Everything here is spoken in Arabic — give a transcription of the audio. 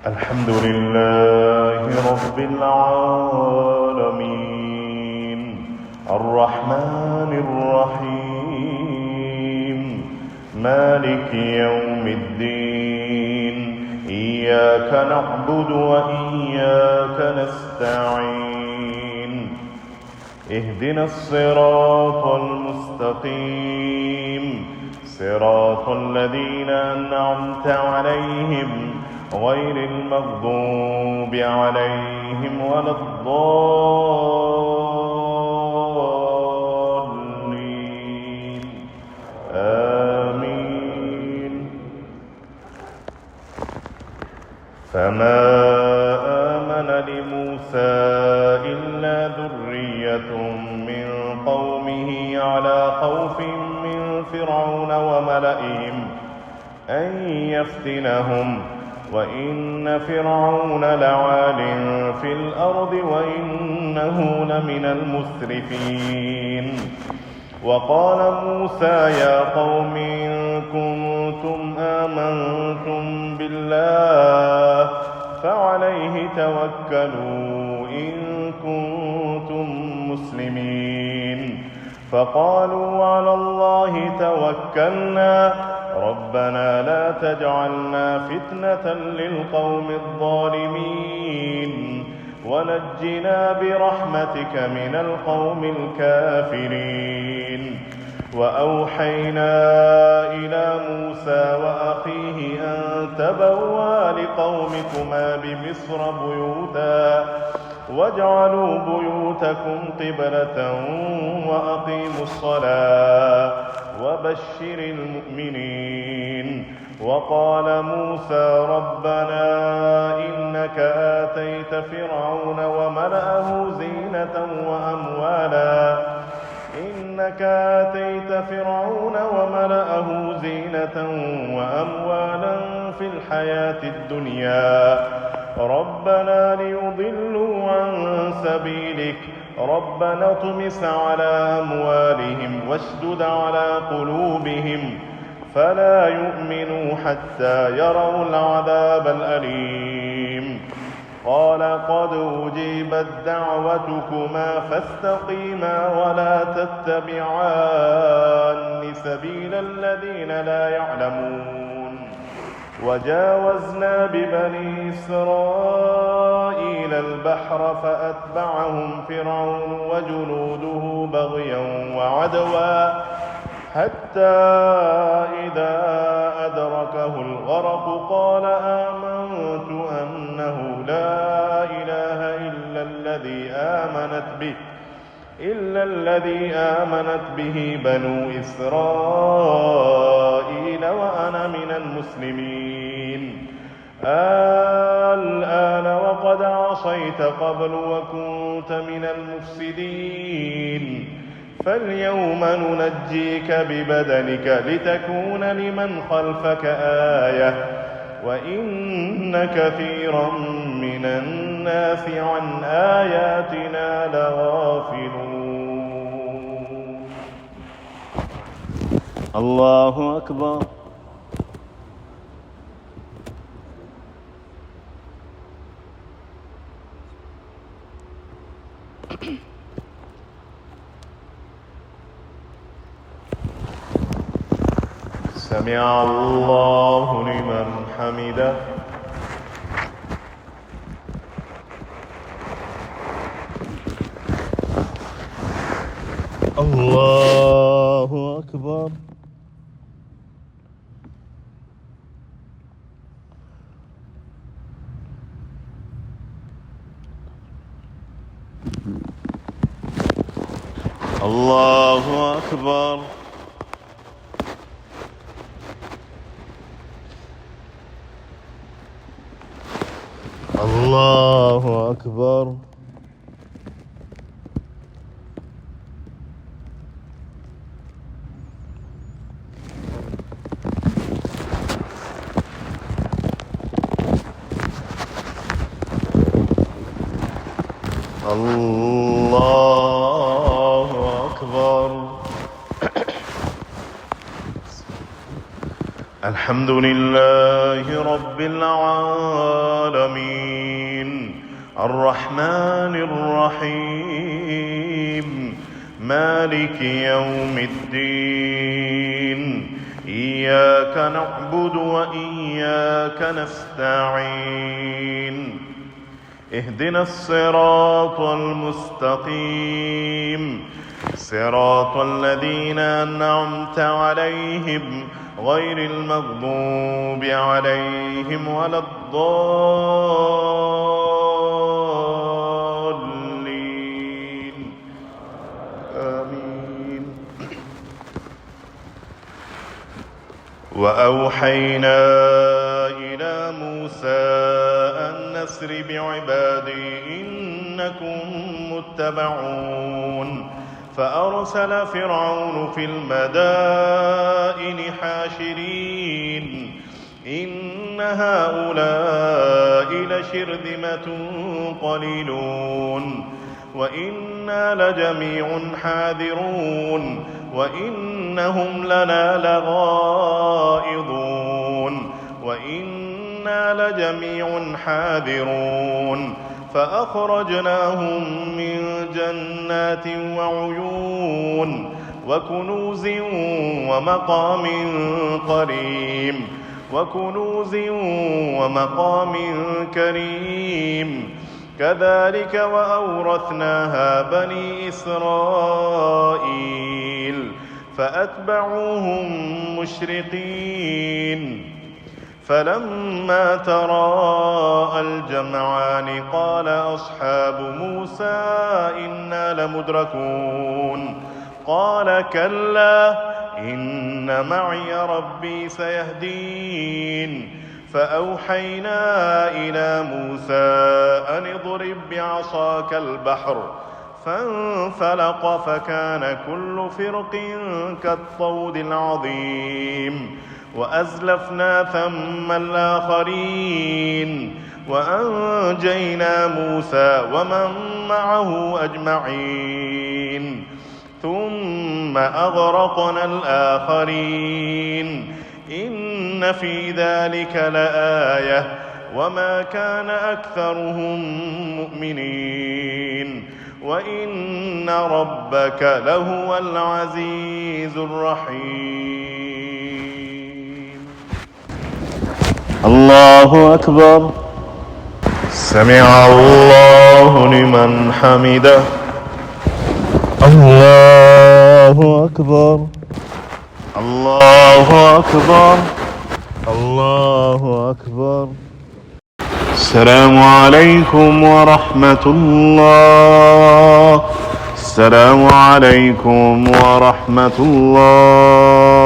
الحمد لله رب العالمين الرحمن الرحيم مالك يوم الدين إياك نعبد وإياك نستعين اهدنا الصراط المستقيم صراط الذين أنعمت عليهم غير المغضوب عليهم ولا الضالين آمين. فما آمن لموسى إلا ذرية من قومه على خوف من فرعون وملئهم أن يفتنهم وإن فرعون لعال في الأرض وإنه لمن المسرفين. وقال موسى يا قوم إن كنتم آمنتم بالله فعليه توكلوا إن كنتم مسلمين. فقالوا على الله توكلنا ربنا لا تجعلنا فتنة للقوم الظالمين ونجنا برحمتك من القوم الكافرين. وأوحينا إلى موسى وأخيه أن تبوأ لقومكما بمصر بيوتا واجعلوا بيوتكم قبلة وأقيموا الصلاة وبشر المؤمنين. وقال موسى ربنا إنك آتيت فرعون وملأه زينة وأموالا في الحياة الدنيا ربنا ليضلوا عن سبيلك ربنا اطمس على أموالهم واشدد على قلوبهم فلا يؤمنوا حتى يروا العذاب الأليم. قال قد أجيبت دعوتكما فاستقيما ولا تتبعان سبيل الذين لا يعلمون. وجاوزنا ببني إسرائيل البحر فأتبعهم فرعون وجنوده بغيا وعدوا حتى إذا أدركه الغرق قال آمنت أنه لا إله إلا الذي آمنت به بنو إسرائيل وأنا من المسلمين. الآن وقد عصيت قبل وكنت من المفسدين فاليوم ننجيك ببدنك لتكون لمن خلفك آية وإن كثيرا من الناس عن آياتنا لغافلون. الله أكبر. سمع الله لمن حمده. الله أكبر. الله أكبر. الله أكبر. الله أكبر. الحمد لله رب العالمين الرحمن الرحيم مالك يوم الدين إياك نعبد وإياك نستعين اهدنا الصراط المستقيم صراط الذين أنعمت عليهم غير المغضوب عليهم ولا الضالين آمين. وأوحينا إلى موسى أن نسر بعبادي إنكم متبعون فأرسل فرعون في المدائن حاشرين إن هؤلاء لشرذمة قليلون وإنا لجميع حاذرون وإنهم لنا لغائظون وإنا لجميع حاذرون فأخرجناهم من جنات وعيون وكنوز ومقام كريم كذلك وأورثناها بني إسرائيل فأتبعوهم مشرقين فلما تراءى الجمعان قال أصحاب موسى إنا لمدركون قال كلا إن معي ربي سيهدين فأوحينا إلى موسى أن اضرب بعصاك البحر فانفلق فكان كل فرق كالطود العظيم وأزلفنا ثم الآخرين وأنجينا موسى ومن معه أجمعين ثم أغرقنا الآخرين إن في ذلك لآية وما كان أكثرهم مؤمنين وإن ربك لهو العزيز الرحيم. الله أكبر. سمع الله لمن حمده. الله أكبر. الله أكبر. الله أكبر. السلام عليكم ورحمة الله. السلام عليكم ورحمة الله.